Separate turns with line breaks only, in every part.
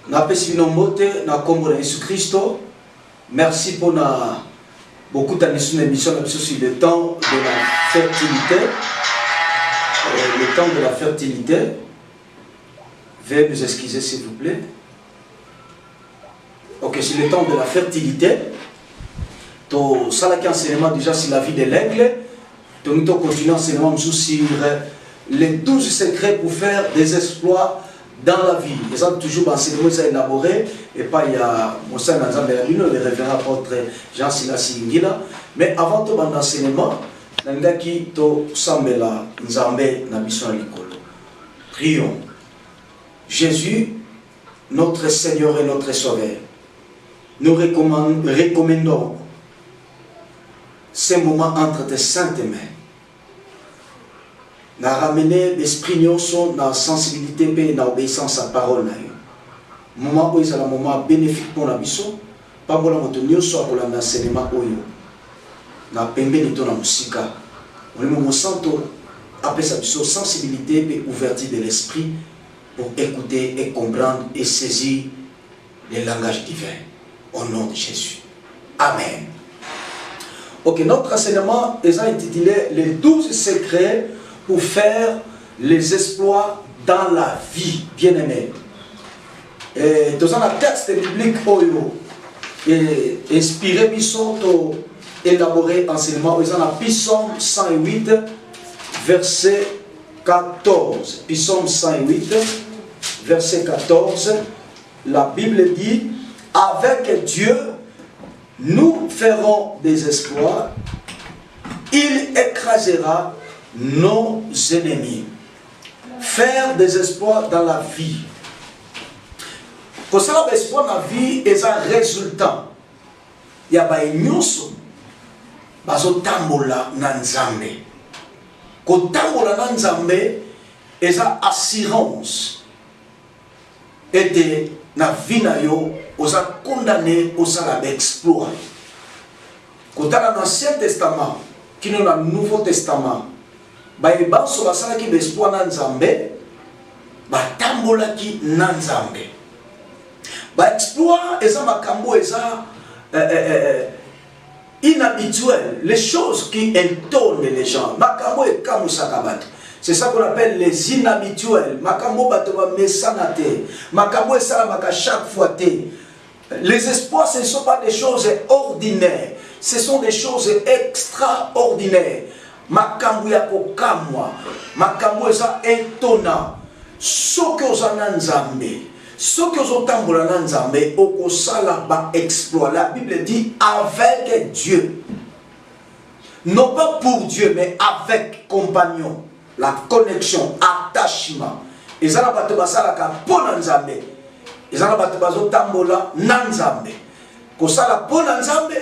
Napesi nombote na kombo na Jésus Christo. Merci pour beaucoup d'émissions sur le temps de la fertilité. Le temps de la fertilité. Veuillez nous excuser s'il vous plaît. Ok, c'est le temps de la fertilité. Ça là qui enseignement déjà sur la vie de l'aigle. Donc nous continuons enseignement sur les 12 secrets pour faire des exploits dans la vie. Ils ont toujours enseignement ça élaboré et pas il y a Moussa Nanzambe le révérend apôtre Jean-Silas Singila. Mais avant tout mon enseignement, nangaki to sambela nzambe na biso na likolo. Prions. Jésus, notre Seigneur et notre Sauveur, nous recommandons ces moments entre tes saintes mains. Nous ramener l'esprit dans la sensibilité et dans l'obéissance à la parole. Le moment où il y a un moment bénéfique pour la mission, pas pour la moto, soit pour l'enseignement. Nous avons pembe de la musique. Nous avons appelé sa sensibilité et ouverture de l'esprit pour écouter et comprendre et saisir les langages divins. Au nom de Jésus. Amen. Ok, notre enseignement est intitulé les 12 secrets pour faire les exploits dans la vie, bien-aimés. Dans un texte biblique, inspiré, biso, élaboré enseignement, ils ont Psaume 108, verset 14. Psaume 108, verset 14. La Bible dit, avec Dieu, nous ferons des exploits, il écrasera nos ennemis. Faire des exploits dans la vie. Pour ça, l'espoir dans la vie est un résultat. Il y a des choses qui tambola nanzambe. Quand tambola nanzambe, il y a assurance. Et dans la vie, on a condamné au salaire exploit. Quand on a l'Ancien Testament, qui est dans le Nouveau Testament, il y a des exploits dans Nzambe, il tambola ki nanzambe. Exploit, inhabituel, les choses qui étonnent les gens. Makambo et kamusakabat. C'est ça qu'on appelle les inhabituels. Makambo batova mesanate. Makambo et salamaka chaque fois. Les espoirs, ce ne sont pas des choses ordinaires. Ce sont des choses extraordinaires. Makambo ya kokamwa. Makambo eza étonnant. Ce que vous avez nzambe. Ce que vous avez nzambe. Okosala ba exploit. La Bible dit avec Dieu. Non pas pour Dieu, mais avec compagnon. La connexion, attachement. Ils ont pas de basala ka pona nzambe. Ils ont pas de bazo tambola nanzambe. Ko sala pona nzambe,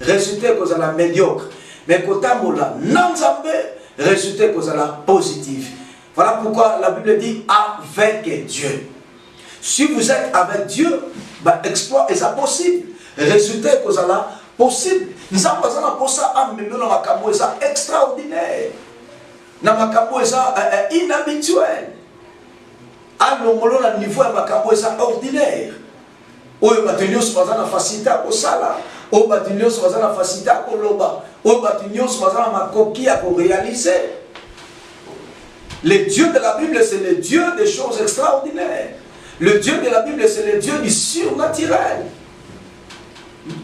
résultat ko sala médiocre. Mais ko tambola nanzambe, résultat ko sala positif. Voilà pourquoi la Bible dit avec Dieu. Si vous êtes avec Dieu, bah exploit est ça possible. Résultat ko sala possible. Nous avons besoin pour ça am memelo makambo ça extraordinaire. Na makambo eza inhabituel. Alongolo na niveau ya makambo eza ordinaire. Oyo batunyo sobaza na facilité ko sala, oyo batunyo sobaza na facilité ko loba, oyo batunyo sobaza na makoki ya ko réaliser. Le Dieu de la Bible c'est le Dieu des choses extraordinaires. Le Dieu de la Bible c'est le Dieu du surnaturel.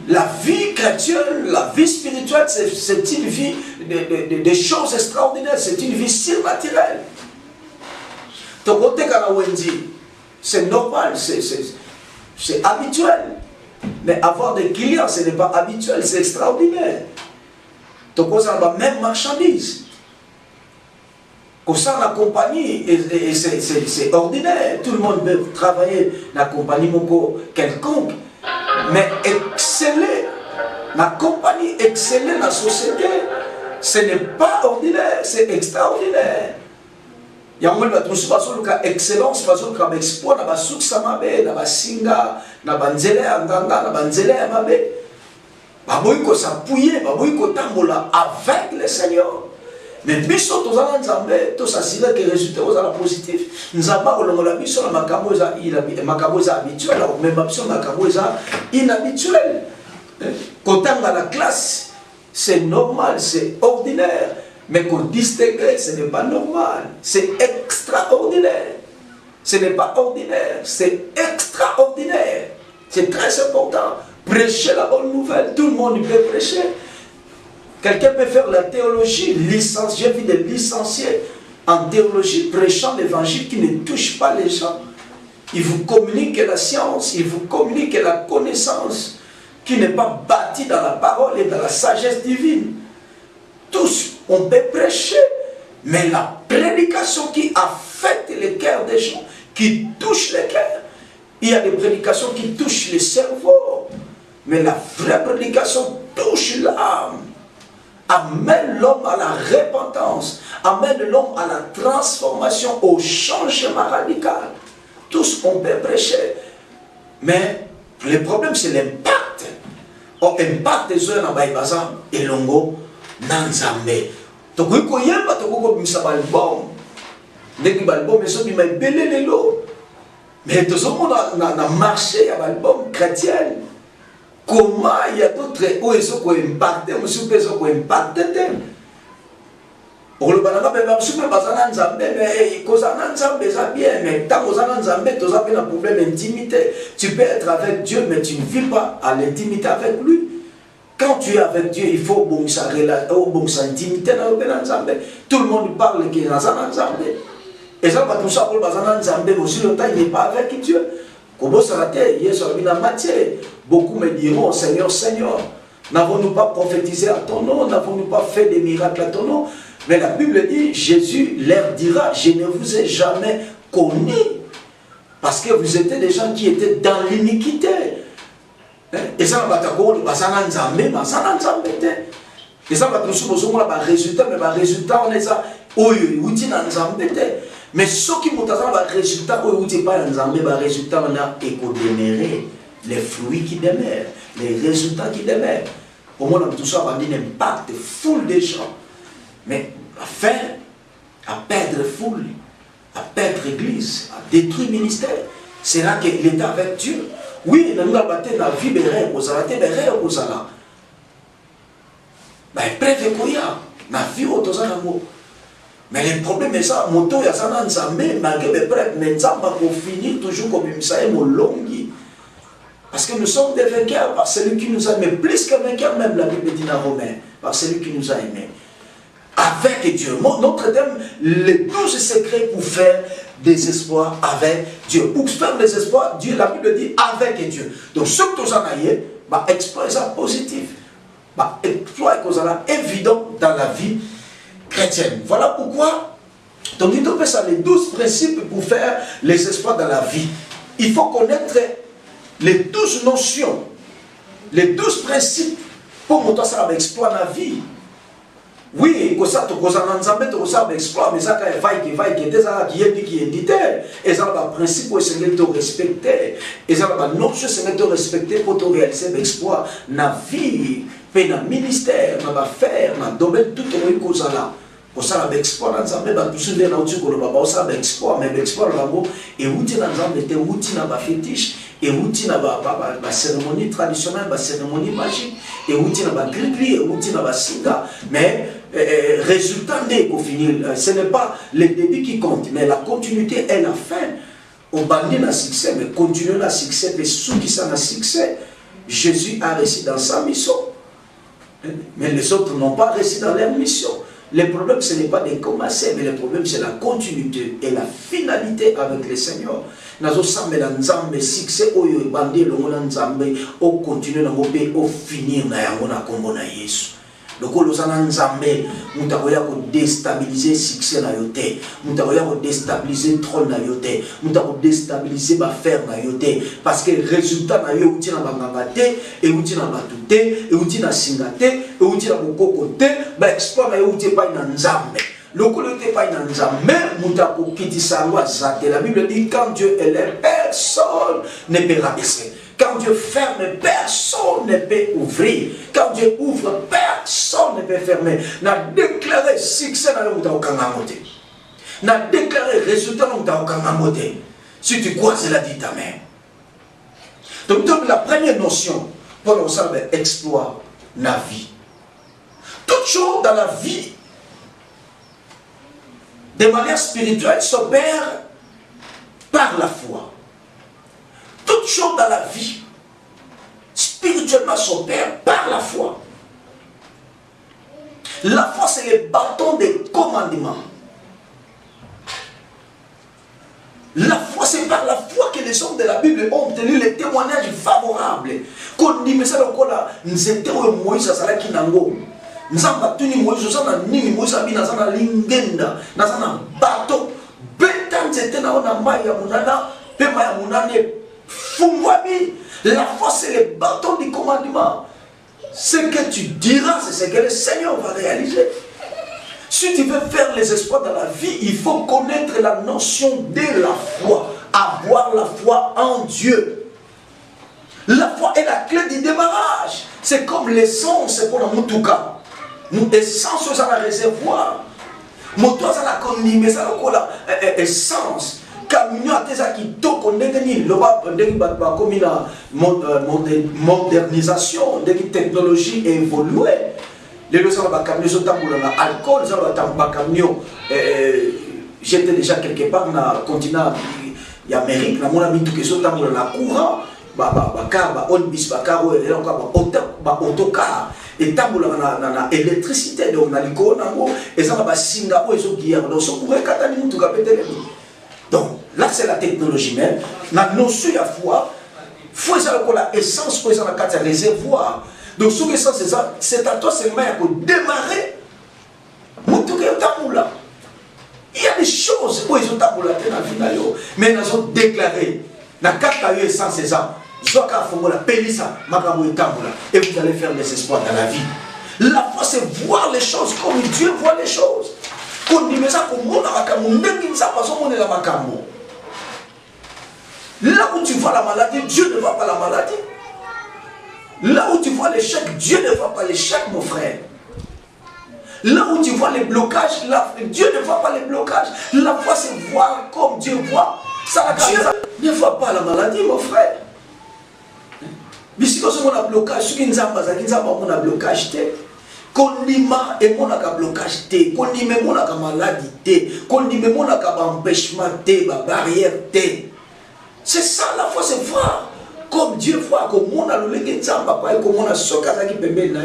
La vie chrétienne, la vie spirituelle, c'est une vie de choses extraordinaires, c'est une vie surnaturelle. C'est normal, c'est habituel. Mais avoir des clients, ce n'est pas habituel, c'est extraordinaire. Donc, on a la même marchandise. Comme ça, la compagnie, c'est ordinaire. Tout le monde veut travailler dans la compagnie quelconque. Mais exceller, la compagnie, exceller la société, ce n'est pas ordinaire, c'est extraordinaire. Il y a un moment où excellence, parce que l'exploit, na basuk samabe, na basinga, na banzele anganga, na banzele amabe. Baboyko s'appuyer, baboyko tambola avec le Seigneur. Mais biso tozala nzambe to s'assurer que résultat ozala positif. Nzamba kolongola biso na makambo eza habituel, mais biso makambo eza inhabituel. Kotanga la classe, c'est normal, c'est ordinaire. Mais qu'on distingue, ce n'est pas normal, c'est extraordinaire. Ce n'est pas ordinaire, c'est extraordinaire. C'est très important. Prêcher la bonne nouvelle, tout le monde peut prêcher. Quelqu'un peut faire la théologie, j'ai vu des licenciés en théologie prêchant l'évangile qui ne touche pas les gens. Il vous communique la science, il vous communique la connaissance qui n'est pas bâtie dans la parole et dans la sagesse divine. Tous, on peut prêcher, mais la prédication qui affecte les cœurs des gens, qui touche les cœurs, il y a des prédications qui touchent le cerveau, mais la vraie prédication touche l'âme. Amène l'homme à la repentance, amène l'homme à la transformation, au changement radical. Tous on peut prêcher, mais le problème c'est l'impact. On impact des gens dans Baïbaza et Longo, Nanzambe. Donc il y a pas de album, dès album mais ça m'a belé les lots. Mais tout le monde a marché à l'album chrétien. Comment il y a d'autres où ils sont impactés, monsieur ils sont impactés. Pour le banana, monsieur bazana nzambe, mais kozana nzambe ça bien, mais tant kozana nzambe, tu as un problème d'intimité. Tu peux être avec Dieu, mais tu ne vis pas à l'intimité avec lui. Quand tu es avec Dieu, il faut bon sa relation, bon sa intimité dans le nzambe. Tout le monde parle qu'il y a nzambe. Et ça va tout ça pour bazana nzambe, mais aussi le temps il n'est pas avec Dieu. Comment ça va être? Il y a une matière. Beaucoup me diront, Seigneur, Seigneur, n'avons-nous pas prophétisé à ton nom? N'avons-nous pas fait des miracles à ton nom? Mais la Bible dit, Jésus leur dira, je ne vous ai jamais connu. Parce que vous étiez des gens qui étaient dans l'iniquité. Et ça va être quoi? Ça va et ça va être résultat, mais le résultat, on est ça. Mais ceux qui m'ont dit que le résultat, le résultat, on a éco-déméré. Les fruits qui demeurent, les résultats qui demeurent. Au moins, tout ça va avoir un impact foule des gens. Mais à faire, à perdre foule, à perdre l'église, à détruire le ministère, c'est là que l'État avec Dieu. Oui, nous avons battu la vie de rêve, nous avons battu les rêves, nous avons battu la vie de mais le problème est ça, moto ya sana nzambe, malgré les prêtres, mais nzamba pour finir toujours comme ça, molongi. Parce que nous sommes des vainqueurs par celui qui nous a aimés, plus que vainqueurs même, la Bible dit dans Romains, par celui qui nous a aimés. Avec Dieu. Notre thème, les 12 secrets pour faire des espoirs avec Dieu. Pour faire des espoirs, Dieu, la Bible dit avec Dieu. Donc, ce que nous avons, exploit est positif. Exploit est évident dans la vie chrétienne. Voilà pourquoi, donc, il faut ça les 12 principes pour faire les espoirs dans la vie. Il faut connaître les 12 notions, les 12 principes pour montrer ça avec exploit dans la vie. Oui, comme ça, tu as exploit, mais ça, il va y des gens qui est et ça, le principe pour te respecter, et ça, la notion c'est te respecter pour te réaliser l'exploit dans la vie, dans le ministère, dans l'affaire, dans le domaine, tout le monde est là. Pour ça, l'exploit dans Zambé, tout ce qui est dans le ça, l'exploit, mais l'exploit dans le et outil dans Zambé, et outil dans la fétiche, et outil dans la cérémonie traditionnelle, la cérémonie magique, et outil dans la grille, et outil dans la singa. Mais, résultat n'est qu'au final, ce n'est pas le début qui compte, mais la continuité et la fin. On bannit le succès, mais continuer le succès, mais ceux qui sont le succès, Jésus a réussi dans sa mission. Mais les autres n'ont pas réussi dans leur mission. Le problème, ce n'est pas de commencer, mais le problème, c'est la continuité et la finalité avec le Seigneur. Nous avons le succès, au bandé, le Nzambe, au continuer, au finir, au Jésus. Donc, nous avons déstabiliser le succès, nous avons déstabiliser le trône, nous avons déstabiliser l'affaire. Parce que le résultat, nous avons dit et nous avons tout, et nous avons singate, et nous avons cocoté, l'exploit, nous avons pas dans Nzambe. Le coup n'était pas dans Nzambe, nous avons quitté sa loi. La Bible dit quand Dieu est là, personne ne peut rabaisser. Quand Dieu ferme, personne ne peut ouvrir. Quand Dieu ouvre, personne personne ne peut fermer. N'a déclaré succès dans le monde n'a déclaré résultat dans le monde. Si tu crois, cela dit ta main. Donc la première notion pour nous savoir exploit la vie. Toute chose dans la vie de manière spirituelle s'opère par la foi. Toute chose dans la vie spirituellement s'opère par la foi. La foi, c'est le bâton des commandements. La foi, c'est par la foi que les hommes de la Bible ont obtenu les témoignages favorables. Quand dit, mais ça, nous étions Moïse, ça qui nango. Nous avons tenu Moïse, nous avons ni Moïse, nous avons lingenda, nous avons bateau. Bétan, c'était dans la maille à Mounana, Pema Mounane, Fumwabi. La foi, c'est le bâton du commandement. Ce que tu diras, c'est ce que le Seigneur va réaliser. Si tu veux faire les exploits dans la vie, il faut connaître la notion de la foi. Avoir la foi en Dieu. La foi est la clé du démarrage. C'est comme l'essence pour la moutouka. L'essence, c'est la réservoir. Moto, c'est la condimé, c'est la essence. Camion a des qui toquent, comme une modernisation, des technologies évoluées. Les gens qui ont l'alcool, j'étais déjà quelque part dans le continent d'Amérique, mon ami qui sont dans le courant, et l'électricité, donc là c'est la technologie même. La notion de la foi, c'est l'essence pour la réservoir. Donc, ce que c'est à toi seulement pour démarrer. Il y a des choses où ils ont dans la vie, mais ils ont déclaré. Dans 4 essence, c'est ça. Et vous allez faire des espoirs dans la vie. La foi, c'est voir les choses comme Dieu voit les choses. Là où tu vois la maladie, Dieu ne voit pas la maladie. Là où tu vois l'échec, Dieu ne voit pas l'échec, mon frère. Là où tu vois les blocages, Dieu ne voit pas les blocages. La foi, c'est voir comme Dieu voit. Ça, Dieu ne voit pas la maladie, mon frère. Mais si on a un blocage, ce qui nous a un blocage, Kondima et mon blocage, Kondima et mon maladie, Kondima et mon empêchement, barrière. C'est ça la foi, c'est voir. Comme Dieu voit, comme on a le légué de papa et comme on a ce cas qui peut mettre là.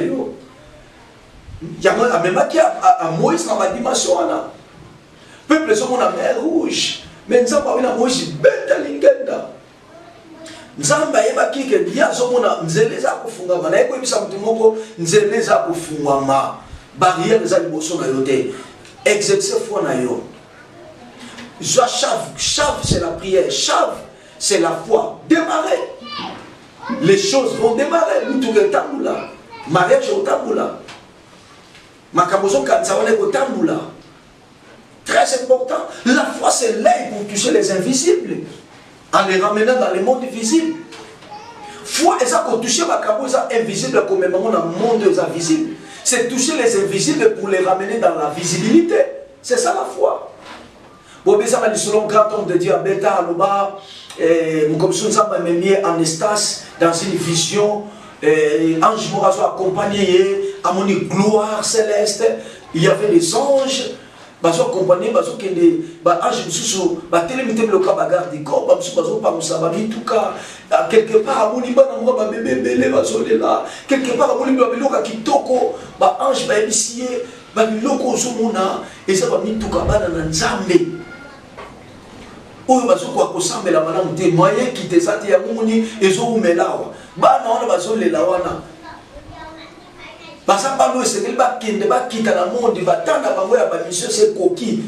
Il y a même qui a Moïse dans ma dimension. Peuple, on a mer rouge. Mais nous avons une Moïse bête à l'ingenda. Nous avons qui que dia zomona nzeleza kufungama na eko bisa mtu moko nzeleza kufungama barrière za liboso na yote exercer foi na yo. Chave c'est la prière, chave c'est la foi. Démarrer. Les choses vont démarrer. Nous tout le temps là. Mariage au temps là. Makamozo kansawane au temps là. Très important. La foi c'est l'œil pour toucher les invisibles. En les ramenant dans le monde visible. Foi est ça pour toucher Makamozo invisible comme dans le monde invisible. C'est toucher les invisibles pour les ramener dans la visibilité. C'est ça la foi. Bon, mais ça va selon grand homme de Dieu, Beta Aloba, comme ça m'a mis en estas dans une vision, ange Morazo accompagné à mon gloire céleste. Il y avait des anges, bazo accompagné, bazo qui des anges sous, télémité le cas bagarre du corps, bazo pas musabami tout cas quelque part à mon iba na moi bébé belé bazo là, quelque part à mon iba beloka kitoko, ange ba ébicier, biloko zomona et ça va mis tout cas bana na nzambe. Oyo bazokwa kosambela malamu te moyen kite sati ya muni ezomelawa bana wana bazolela wana basamba lo esengeli bakende bakita na monde batanda bango ya bamission c'est coquille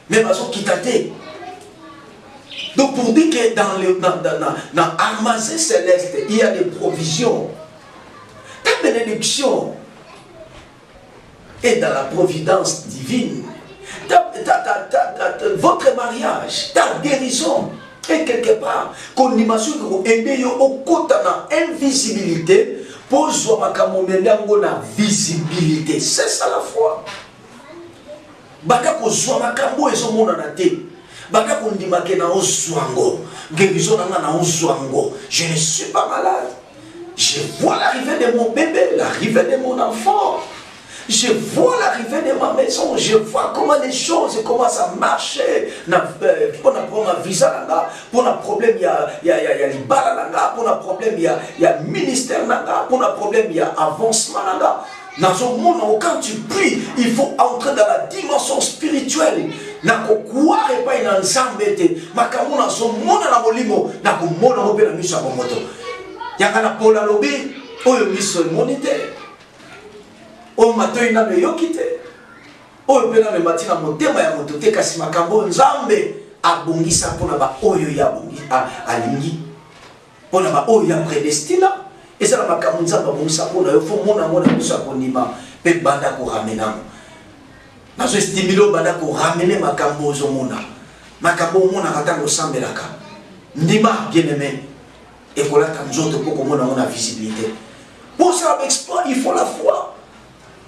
mais bazokita te. Donc pour dire que dans armazé céleste il y a des provisions, ta bénédiction est dans la providence divine. Votre mariage, ta guérison est quelque part. Qu'on imagine qu'on aide au côté dans invisibilité Pose makambo menango na visibilité. C'est ça la foi. Baka ko zwa makambo ezo mona na te. Baka ko ndimake na ozwango. Guérison na ozwango. Je ne suis pas malade. Je vois l'arrivée de mon bébé, l'arrivée de mon enfant. Je vois l'arrivée de ma maison, je vois comment les choses commencent à marcher. Pour un visa, pour un problème, il y a l'ibala, pour un problème, il y a ministère, pour un problème, il y a avancement. Dans un monde où quand tu pries, il faut entrer dans la dimension spirituelle. Nako kuare pa ina nzambete makamuna so mona na molimo nako mona mo pe na miso ya moto. Yakana pola lobi oyo miso monite. O mato ina me yokite. O pena me matina motema ya moto te kasi makambo nzambe abongisa pona ba oyo ya bongi alingi. Pona ba oyo ya predestina. Et ça la makambo nzambe abongisa pona yo fo mona miso ya konima pe banda ko ramena. Nazo estimilo banda ko ramener makambo zo mona. Makambo mona katango sambelaka. Ndima bien aimé. Et voilà nzoto poko mona visibilité. Pour ça exploit, il faut la foi.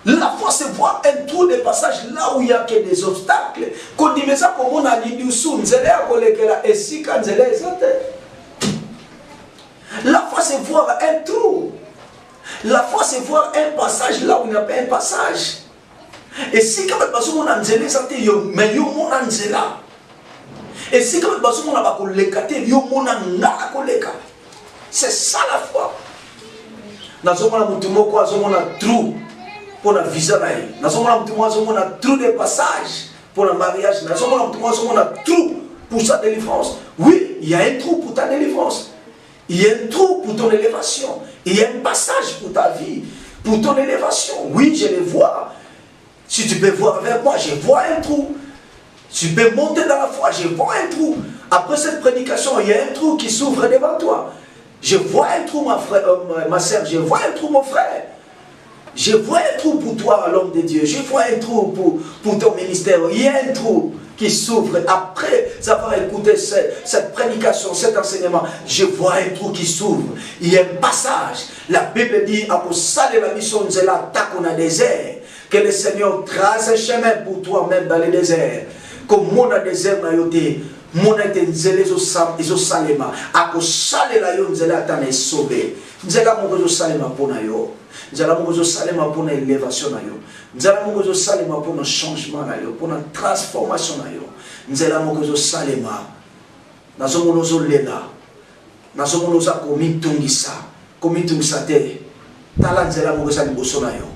La foi, c'est voir un trou de passage là où il y a que des obstacles. Quand dit ça, comme on a dit, la foi, c'est voir un trou. La foi, c'est voir un passage là où il n'y a pas un passage. Et si quand même, on a nzélé, ça te yo, mais yo mon anzela. Et si quand même, on a pas collecté, yo mon angala collecta. C'est ça la foi. Dans ce moment-là, on a trou. Pour le visa, nous avons un trou de passage pour le mariage, nous avons un trou pour sa délivrance. Oui, il y a un trou pour ta délivrance. Il y a un trou pour ton élévation. Il y a un passage pour ta vie, pour ton élévation. Oui, je le vois. Si tu peux voir avec moi, je vois un trou. Tu peux monter dans la foi, je vois un trou. Après cette prédication, il y a un trou qui s'ouvre devant toi. Je vois un trou, ma soeur, je vois un trou, mon frère. Je vois un trou pour toi, l'homme de Dieu. Je vois un trou pour ton ministère. Il y a un trou qui s'ouvre. Après avoir écouté cette prédication, cet enseignement, je vois un trou qui s'ouvre. Il y a un passage. La Bible dit, à la mission de la on a désert. Que le Seigneur trace un chemin pour toi-même dans le désert. Comme mon désert n'a été. Mon été nzele zo salema. Ako salela yo nzele atane sauvé. Nzela mo zo salema pona yo. Nzela mo zo salema pona élévation na yo. Nzela mo zo salema pona changement na yo, pona transformation na yo. Nzela mo zo salema. Nazo mo zo lela. Nazo mo za komitungisa. Komitungisa te. Tala nzela mo zo liboso na yo.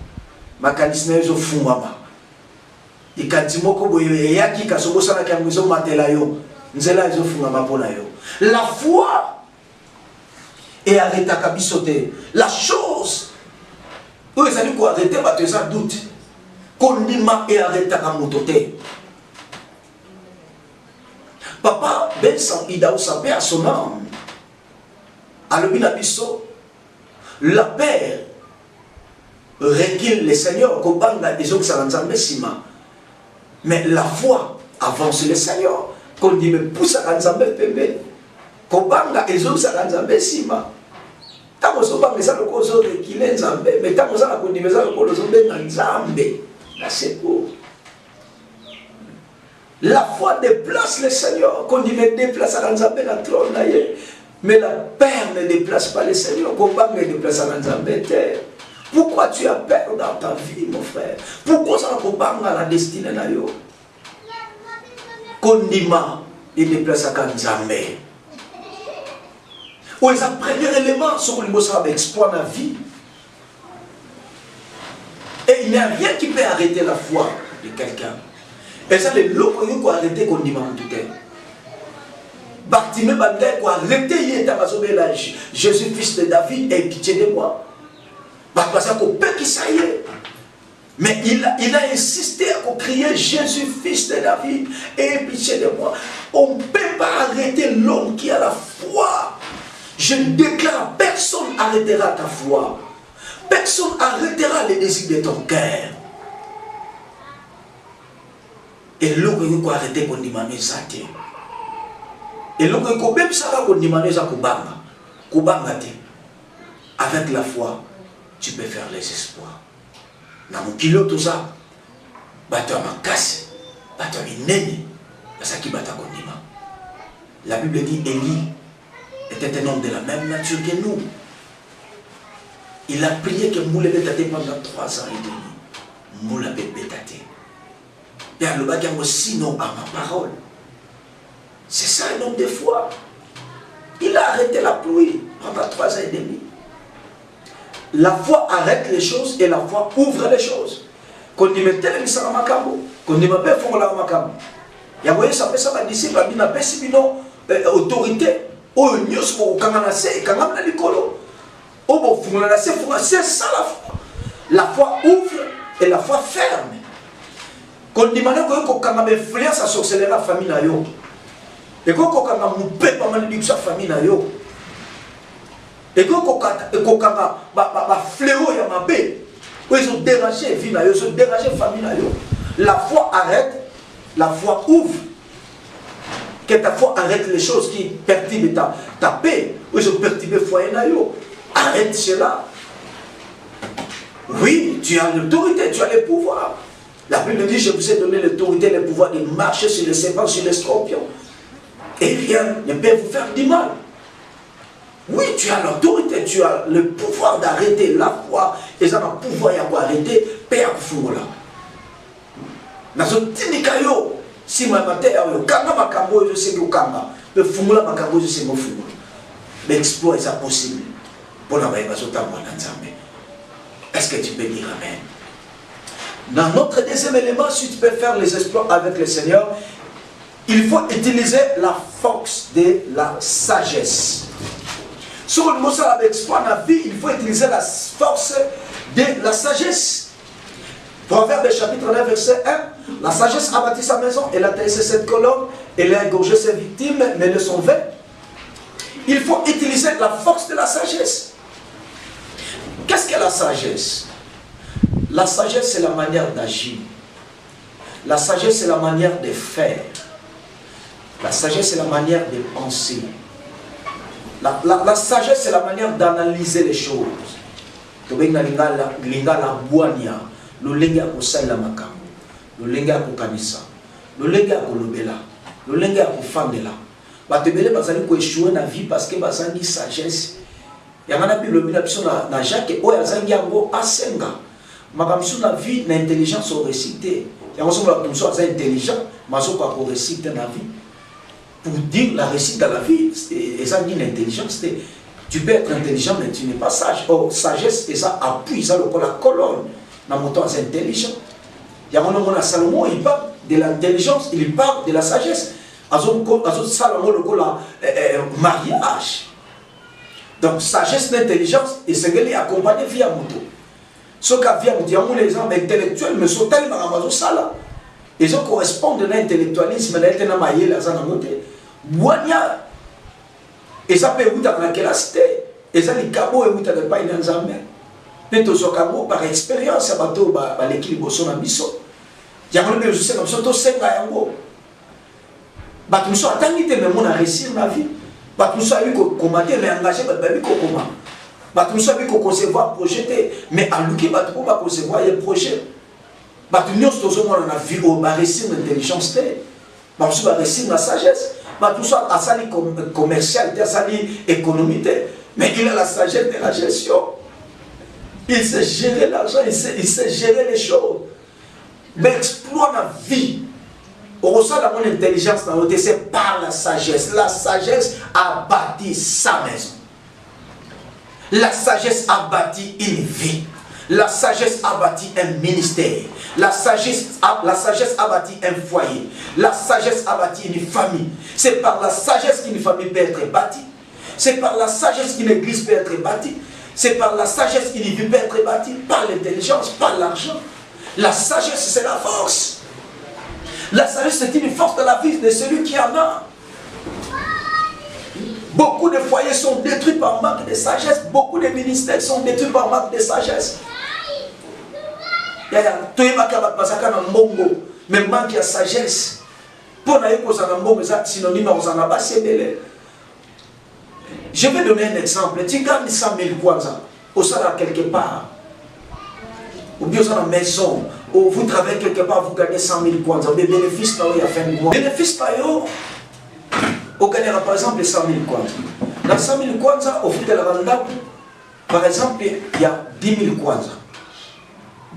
Makanisme zo fungwama. Ikanti moko boye yaki kasobosa na kangizo matela yo. La foi est arrêtée à kabisote. La chose où ils allaient arrêter, tu as doute. Qu'on est arrêté à kamotote. Papa Benson Idaou sa paix à son âme. Alors la paix requiert le Seigneur. Mais la foi avance le Seigneur. Quand dit me pousse à Nzambe pembe, kobanga ezo à Nzambe sima. Tango soba mesa loko zo rekile Nzambe, mais tango za ko ndimeza loko zo benga Nzambe. Là c'est beau. La foi déplace le Seigneur. Quand il me déplace à Nzambe la trône là, mais la peur ne déplace pas le Seigneur. Kobanga ne déplace à Nzambe terre. Pourquoi tu as peur dans ta vie, mon frère? Pourquoi ça kobanga la destinée là yo? Kondima et déplace à Kanzambe. Ou est un premier élément sur le mot avec exploit la vie. Et il n'y a rien qui peut arrêter la foi de quelqu'un. Et ça, les locaux qui ont arrêté Kondima en tout cas. Bartimée Bandé qui a arrêté Jésus, fils de David, et pitié de moi. Parce qu'on peut qui ça y est. Mais il a insisté à crier Jésus, fils de David, et pitié de moi. On ne peut pas arrêter l'homme qui a la foi. Je déclare, personne n'arrêtera ta foi. Personne n'arrêtera les désirs de ton cœur. Et l'homme qui a arrêté qu'on demande ça. Et l'homme qui a même ça qu'on demande ça, avec la foi. tu peux faire les espoirs. Dans mon kilo, tout ça, bateau à ma casse, bateau à mineni, ça qui bata condiment. La Bible dit Élie était un homme de la même nature que nous. Il a prié que Moule Bétate pendant 3 ans et demi. Moule Bétate. Et le bagage aussi non à ma parole. C'est ça un homme de foi. Il a arrêté la pluie pendant 3 ans et demi. La foi arrête les choses et la foi ouvre les choses. Quand il met tel misara makambo, quand il m'a fait fond la makambo. Il y a voyé ça fait ça ma disciple, il n'a pas si non autorité. Oh news pour quand on a c'est quand on a l'écolo. Oh bon fond la c'est ça la foi. La foi ouvre et la foi ferme. Quand il m'a dit que quand on a influence à sorceller la famille na yo. Et quand on a moupé pas mal de sa famille na yo. Et quand on a fléau ya ma bé. Ils ont dérangé la vie, ils ont dérangé la famille. La foi arrête, la foi ouvre. Que ta foi arrête les choses qui perturbent ta paix. Ils ont perturbé le foyer. Arrête cela. Oui, tu as l'autorité, tu as le pouvoir. La Bible dit, je vous ai donné l'autorité et le pouvoir de marcher sur les serpents, sur les scorpions. Et rien ne peut vous faire du mal. Oui, tu as l'autorité, tu as le pouvoir d'arrêter la foi. Et ça va pouvoir y avoir arrêté, Père Fumola. Nazotinikayo, si ma matière, kanga makambo, je sais que kanga. Le Fumola makambo, je sais que Fumola. L'exploit est possible. Pour la maïba, est-ce que tu peux dire Amen? Dans notre deuxième élément, si tu peux faire les exploits avec le Seigneur, il faut utiliser la force de la sagesse. Sur le mot avec exploit dans la vie, il faut utiliser la force de la sagesse. Proverbe chapitre 9, verset 1. La sagesse a bâti sa maison, elle a taillé 7 colonnes, elle a égorgé ses victimes, mais ne sont vaines. Il faut utiliser la force de la sagesse. Qu'est-ce que la sagesse? La sagesse, c'est la manière d'agir. La sagesse, c'est la manière de faire. La sagesse, c'est la manière de penser. La sagesse, c'est la manière d'analyser les choses. Batebele bazali ko échouer na vie parce que bazangi sagesse. Yangana bi lobi na biso na Jacques oyo azangi yango asenga. Makamsu na vie na intelligence au réciter. Yango so la tumso azangi intelligent, maso ko réciter na vie. Pour dire la réussite dans la vie, et ça dit l'intelligence, tu peux être intelligent mais tu n'es pas sage. Oh, sagesse, et ça appuie, ça le la colonne. Dans mon temps, c'est intelligent. Il y a un Salomon, il parle de l'intelligence, il parle de la sagesse. Salomon, le mariage. Donc, sagesse d'intelligence, et c'est qu'il est accompagné via moto. Ce qu'a via moto, il y a des gens intellectuels, mais sont tellement à ça. Et ça correspond à l'intellectualisme, mais il y a des gens Boania, et ça peut être dans la cité, et ça les cabots et dans le pays d'Anzambe. Peut-être que cabo par expérience, à bateau, l'équilibre son ambition. Il y a des gens qui sont tous senga yango. Bateau soit attendité mais mon a réussir ma vie. Bateau soit lui commander, mais engagé, bateau comment. Bateau soit lui concevoir, projeter, mais à lui qui bateau va concevoir un projet. Bateau nous tous on a vu au réussir l'intelligence, bateau va réussir la sagesse. Tout ça a sali commercial, a sali économique, mais il a la sagesse de la gestion. Il sait gérer l'argent, il sait gérer les choses. Mais exploit la vie. On ressent la bonne intelligence dans notre c'est par la sagesse. La sagesse a bâti sa maison. La sagesse a bâti une vie. La sagesse a bâti un ministère. La sagesse a bâti un foyer. La sagesse a bâti une famille. C'est par la sagesse qu'une famille peut être bâtie. C'est par la sagesse qu'une église peut être bâtie. C'est par la sagesse qu'une vie peut être bâtie. Par l'intelligence, par l'argent. La sagesse, c'est la force. La sagesse, c'est une force de la vie de celui qui en a. Beaucoup de foyers sont détruits par manque de sagesse. Beaucoup de ministères sont détruits par manque de sagesse. Mais manque de sagesse. Pour synonyme je vais donner un exemple. Tu gagnes 100 000 kwanza. au salaire quelque part, ou bien dans la maison, ou vous travaillez quelque part, vous gagnez 100 000 kwanza, mais bénéfice à la fin du mois. Bénéfice à vous gagnera par exemple 100 000 kwanza. Dans 100 000 kwanza, au foot de la vanda, par exemple, il y a 10 000 kwanza.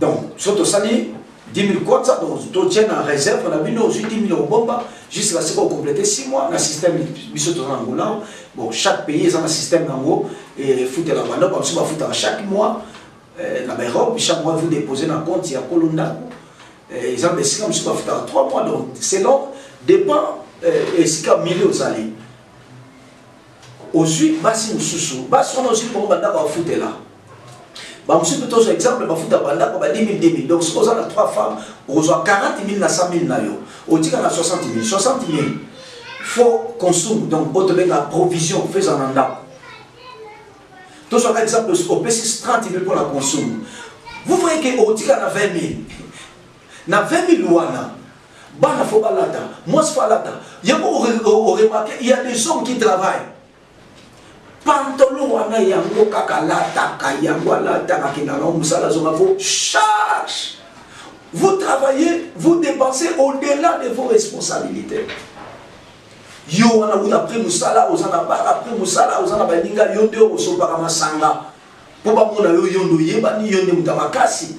Donc, surtout ça, 10 000 kwanza, donc tu tiens en réserve, on a vu aussi 10 000 bomba, jusqu'à ce qu'on complète 6 mois, dans le système de Angola. Bon, chaque pays a un système d'Ango, et foot de la vanda, comme si on foot chaque mois. Dans l'Europe, chaque mois vous déposez dans le compte, il y a Colonna. Ils ont décidé comme si on fait 3 mois. Donc, selon dépend et si comme milieu aux alliés. Aujourd'hui, si nous sous-sous, si on a aussi pour nous foot là. Je suis plutôt exemple, je foot à 10 000, 10 000. Donc, si on a 3 femmes, on a 40 000 à 100 000. On dit qu'on a 60 000. 60 000, il faut consommer. Donc, on a la provision, faisant un andam. Donc, par exemple, au P6, 30 000 pour la consommation. Vous voyez qu'au Tika, il y a 20 000. Il y a 20 000 louana. Bana faut balata. Moi, c'est balata. Il y a des hommes qui travaillent. Pantalon, wana yango kakalata, kayango alata, kakinalo, musala zonafo. Charge. Vous travaillez, vous dépensez au-delà de vos responsabilités. Yo on a vu après musala ozana ba après musala ozana baninga yonde osopaka masanga po ba mona yo yondo yeba ni yonde mutamakasi.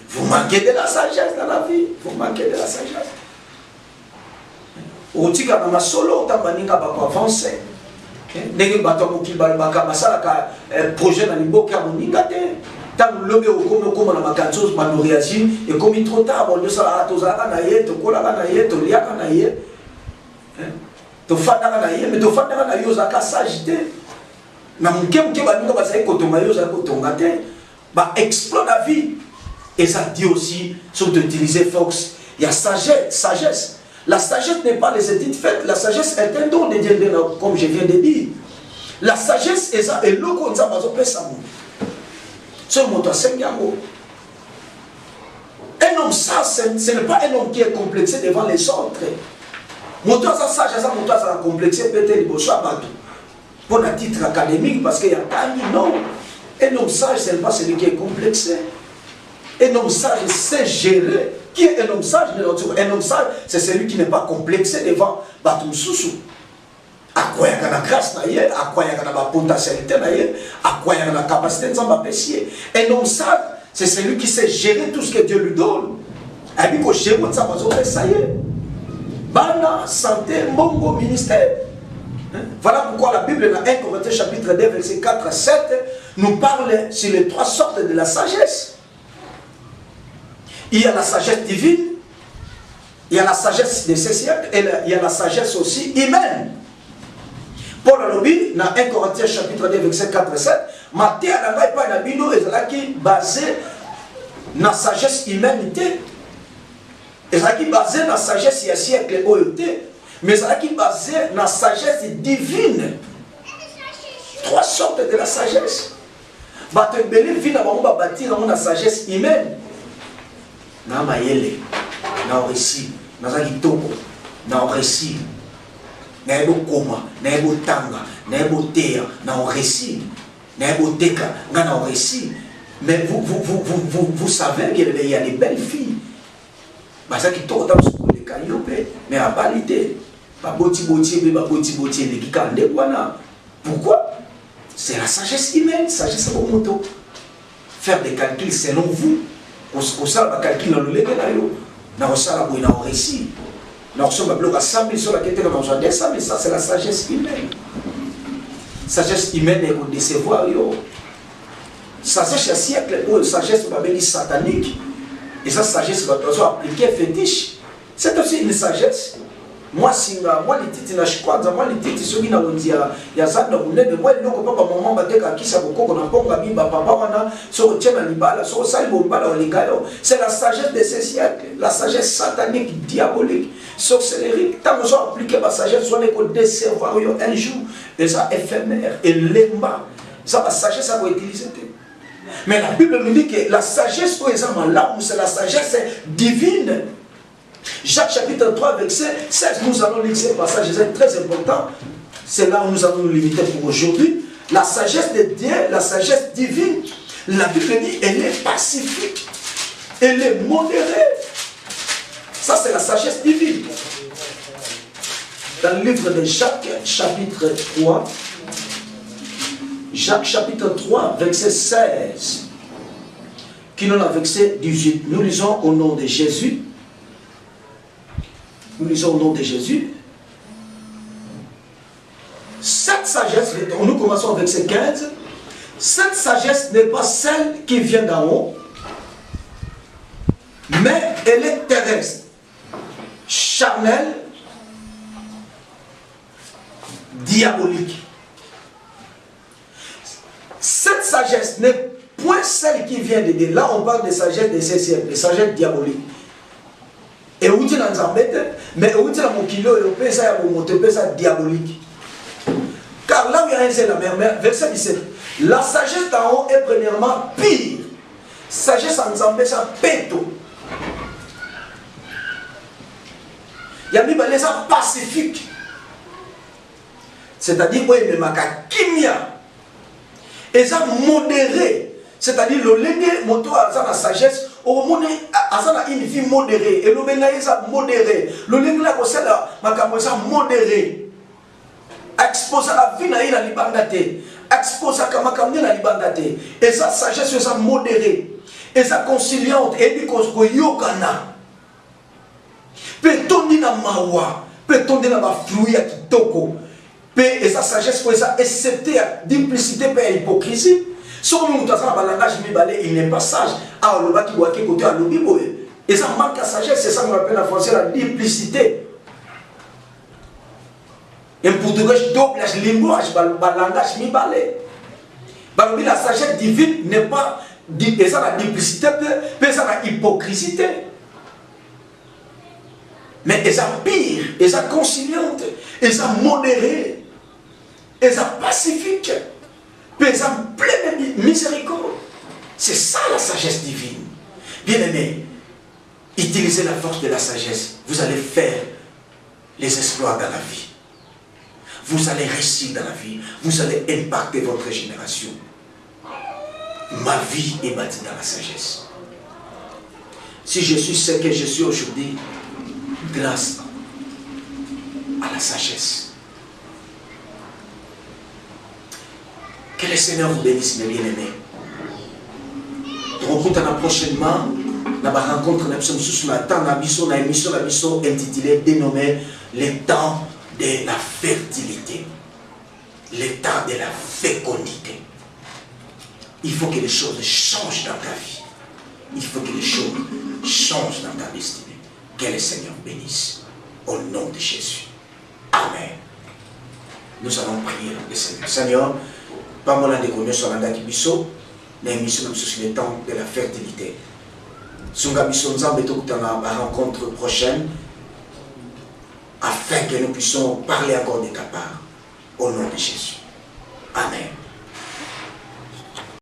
Vous manquez de la sagesse dans la vie, vous manquez de la sagesse. Otika na masolo tambaninga ba ko avancer. Ndenge bato moki ba masala ka projet na liboka moninga te. Tant lobe okoma na makanzo ba no réagir et comme trop tard on sala atozaka na ye to kola na ye to liaka na ye. Tu fais mais tu fais des sagité. Na muke baninga basai kotonga yoza kotonga te. Ba explore la vie. Et ça dit aussi sur d'utiliser Fox. Il y a sagesse. La sagesse n'est pas les études faites. La sagesse est un don de Dieu, comme je viens de dire. La sagesse est ça. Et le qu'on ça va se ça. C'est mon toi un homme ça, ce n'est pas un homme qui est complexé devant les autres. Moto ça sage ça moto ça complexé peut-être le bossa bateau pour un titre académique parce qu'il y a pas non un homme sage c'est pas celui qui est complexé. Un homme sage sait gérer. Qui est un homme sage? Un homme sage c'est celui qui n'est pas complexé devant bateau sous à quoi il y a la grâce naïe à quoi il y a la potentialité naïe à quoi il y a la capacité de s'apprécier. Un homme sage c'est celui qui sait gérer tout ce que Dieu lui donne. Et puis pour gérer ça va ça y est. Bana, santé, mongo, ministère. Voilà pourquoi la Bible dans 1 Corinthiens chapitre 2 verset 4 à 7 nous parle sur les 3 sortes de la sagesse. Il y a la sagesse divine, il y a la sagesse de ces siècles et il y a la sagesse aussi humaine. Paul a dit dans 1 Corinthiens chapitre 2 verset 4 à 7 Matthieu n'a pas na bino est basé dans la sagesse humanité. Et ça qui est basé dans la sagesse il y a siècle OET, mais ça qui est basé dans la sagesse divine. 3 sortes de la sagesse. Bato belé vit na bango bâtir dans la sagesse humaine. Na mayele, na récit, na za kitoko, na récit. Na ebo koma, na ebo tanga, na ebo terre, na récit. Na ebo teka, na récit. Mais vous savez qu'il y a des belles filles. Parce que tout le monde est caillopé, mais en réalité, pourquoi? C'est la sagesse humaine, sagesse au moto. Faire des calculs selon vous. On sait le calcul dans le légal, on sait la récit. On sait que 100 000 sur la quête, on a 200 mais ça c'est la sagesse humaine. Sagesse humaine est pour décevoir. Sagesse à siècle, sagesse satanique. Et ça, sagesse va appliquer fétiche. C'est aussi une sagesse. Moi, si moi, les titres, moi, les titres, ceux qui n'ont dit, il y a ça, moi, le papa, maman, qui s'est beaucoup, on a pas mis, papa, on sur le tien, sur le sale, c'est la sagesse de ces siècles, la sagesse satanique, diabolique, sorcellerie. Tant qu'on a appliqué la sagesse, on est qu'on décevoir un jour, et ça éphémère, et l'emba, ça, la sagesse, ça va utiliser. Mais la Bible nous dit que la sagesse, c'est la sagesse divine. Jacques chapitre 3, verset 16, nous allons lire ce passage, c'est très important. C'est là où nous allons nous limiter pour aujourd'hui. La sagesse de Dieu, la sagesse divine, la Bible dit, elle est pacifique. Elle est modérée. Ça, c'est la sagesse divine. Dans le livre de Jacques, chapitre 3, Jacques, chapitre 3, verset 16, qui nous l'a verset 18. Nous lisons au nom de Jésus. Nous lisons au nom de Jésus. Cette sagesse, nous commençons avec verset 15. Cette sagesse n'est pas celle qui vient d'en haut, mais elle est terrestre, charnelle, diabolique. Cette sagesse n'est point celle qui vient de Dieu. Là, on parle de sagesse de ces siècles, de sagesse diabolique. Et où tu l'as mais où tu l'as mon kilo, c'est diabolique. Car là où il y a un seul, verset 17, la sagesse d'en haut est premièrement pire. Sagesse en Zambé, c'est péto. Il y a mis les pacifique. C'est-à-dire, oui, mais ma kimia. Et ça modéré. C'est-à-dire, le légué, moto, ça la sagesse, au monde, ça une vie modérée. Et le légué, ça modéré. Le légué, c'est ça modéré. Exposer la vie na ina libandate, exposer kamakamne na libandate, et sa sagesse ça modérée, et sa conciliante, et dit qu'on yokana. Peut-on dire na mawa, peut-on dire na fruit à kitoko, et sa sagesse pour ça accepter la duplicité et l'hypocrisie. Si on nous dans un langage il n'est pas sage. Ah le bas qui voit qui côté à l'obibo, et ça manque la sagesse, c'est ça qu'on appelle en français la duplicité. Et pour tout le doublage langage, langage mi balé. La sagesse divine n'est pas et ça la duplicité, mais ça la hypocrisie. Mais et ça pire, et ça conciliante, et ça modéré, et ça pacifique, et ça plein de miséricorde. C'est ça la sagesse divine. Bien aimé, utilisez la force de la sagesse. Vous allez faire les exploits dans la vie. Vous allez réussir dans la vie. Vous allez impacter votre génération. Ma vie est bâtie dans la sagesse. Si je suis ce que je suis aujourd'hui, grâce à la sagesse. Que le Seigneur vous bénisse, mes bien-aimés. Nous rencontrons prochainement dans la rencontre dans l'émission intitulée dénommée les temps de la fertilité, le temps de la fécondité. Il faut que les choses changent dans ta vie. Il faut que les choses changent dans ta destinée. Que le Seigneur bénisse. Au nom de Jésus. Amen. Nous allons prier le Seigneur. Seigneur, pas moi la déconner sur la date biso, mais émission sur le temps de la fertilité. Sunga biso nzambe dans la rencontre prochaine, afin que nous puissions parler encore de ta part. Au nom de Jésus. Amen.